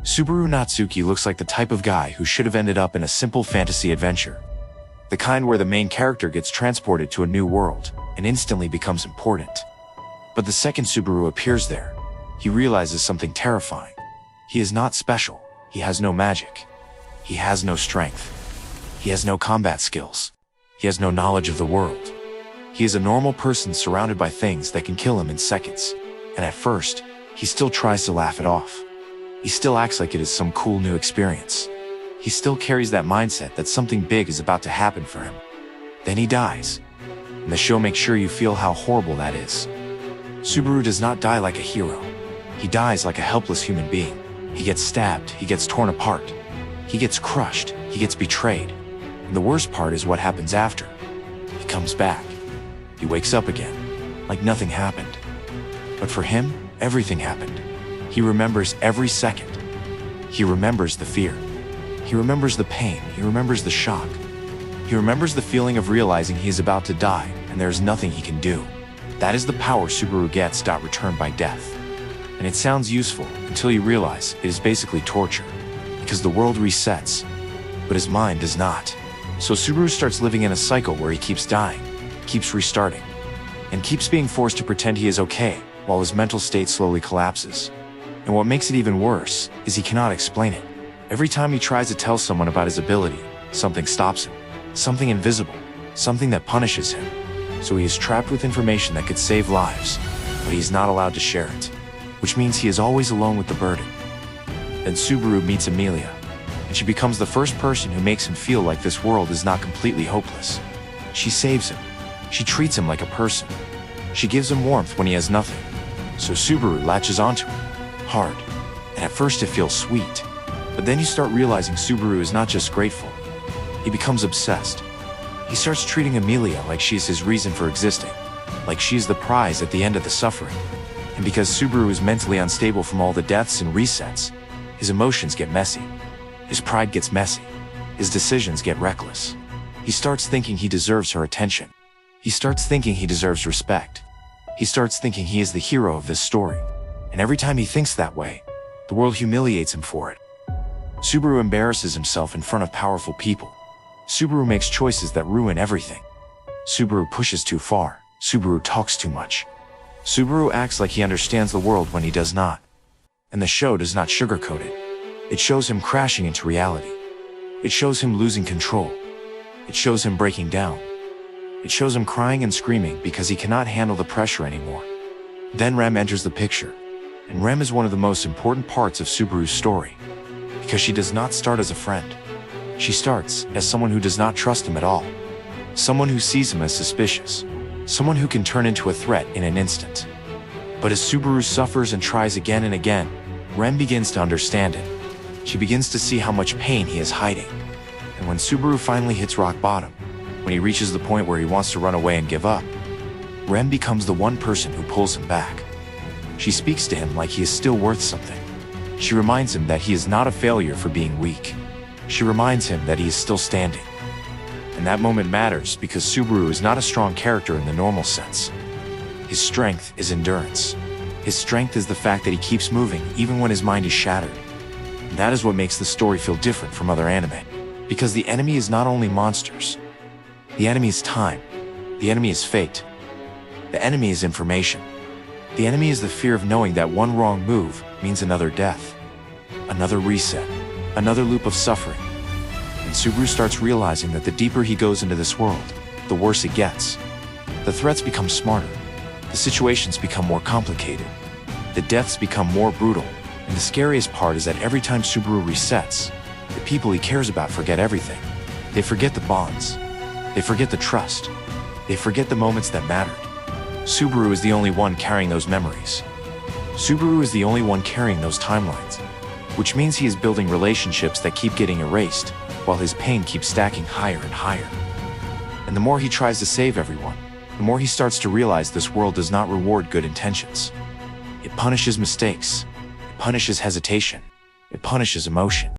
Subaru Natsuki looks like the type of guy who should have ended up in a simple fantasy adventure. The kind where the main character gets transported to a new world and instantly becomes important. But the second Subaru appears there, he realizes something terrifying. He is not special. He has no magic. He has no strength. He has no combat skills. He has no knowledge of the world. He is a normal person surrounded by things that can kill him in seconds. And at first, he still tries to laugh it off. He still acts like it is some cool new experience. He still carries that mindset that something big is about to happen for him. Then he dies. And the show makes sure you feel how horrible that is. Subaru does not die like a hero. He dies like a helpless human being. He gets stabbed, he gets torn apart. He gets crushed, he gets betrayed. And the worst part is what happens after. He comes back. He wakes up again, like nothing happened. But for him, everything happened. He remembers every second. He remembers the fear. He remembers the pain. He remembers the shock. He remembers the feeling of realizing he is about to die and there is nothing he can do. That is the power Subaru gets, returned by death. And it sounds useful until you realize it is basically torture, because the world resets, but his mind does not. So Subaru starts living in a cycle where he keeps dying, keeps restarting, and keeps being forced to pretend he is okay while his mental state slowly collapses. And what makes it even worse is he cannot explain it. Every time he tries to tell someone about his ability, something stops him. Something invisible, something that punishes him. So he is trapped with information that could save lives, but he is not allowed to share it, which means he is always alone with the burden. Then Subaru meets Amelia, and she becomes the first person who makes him feel like this world is not completely hopeless. She saves him. She treats him like a person. She gives him warmth when he has nothing. So Subaru latches onto her, hard, and at first it feels sweet. But then you start realizing Subaru is not just grateful. He becomes obsessed. He starts treating Amelia like she is his reason for existing, like she is the prize at the end of the suffering. And because Subaru is mentally unstable from all the deaths and resets, his emotions get messy. His pride gets messy. His decisions get reckless. He starts thinking he deserves her attention. He starts thinking he deserves respect. He starts thinking he is the hero of this story. And every time he thinks that way, the world humiliates him for it. Subaru embarrasses himself in front of powerful people. Subaru makes choices that ruin everything. Subaru pushes too far. Subaru talks too much. Subaru acts like he understands the world when he does not. And the show does not sugarcoat it. It shows him crashing into reality. It shows him losing control. It shows him breaking down. It shows him crying and screaming because he cannot handle the pressure anymore. Then Rem enters the picture. And Rem is one of the most important parts of Subaru's story. Because she does not start as a friend. She starts as someone who does not trust him at all. Someone who sees him as suspicious. Someone who can turn into a threat in an instant. But as Subaru suffers and tries again and again, Rem begins to understand it. She begins to see how much pain he is hiding. And when Subaru finally hits rock bottom, when he reaches the point where he wants to run away and give up, Rem becomes the one person who pulls him back. She speaks to him like he is still worth something. She reminds him that he is not a failure for being weak. She reminds him that he is still standing. And that moment matters because Subaru is not a strong character in the normal sense. His strength is endurance. His strength is the fact that he keeps moving even when his mind is shattered. And that is what makes the story feel different from other anime. Because the enemy is not only monsters. The enemy is time. The enemy is fate. The enemy is information. The enemy is the fear of knowing that one wrong move means another death, another reset, another loop of suffering. And Subaru starts realizing that the deeper he goes into this world, the worse it gets. The threats become smarter. The situations become more complicated. The deaths become more brutal. And the scariest part is that every time Subaru resets, the people he cares about forget everything. They forget the bonds. They forget the trust. They forget the moments that mattered. Subaru is the only one carrying those memories. Subaru is the only one carrying those timelines, which means he is building relationships that keep getting erased, while his pain keeps stacking higher and higher. And the more he tries to save everyone, the more he starts to realize this world does not reward good intentions. It punishes mistakes. It punishes hesitation. It punishes emotion.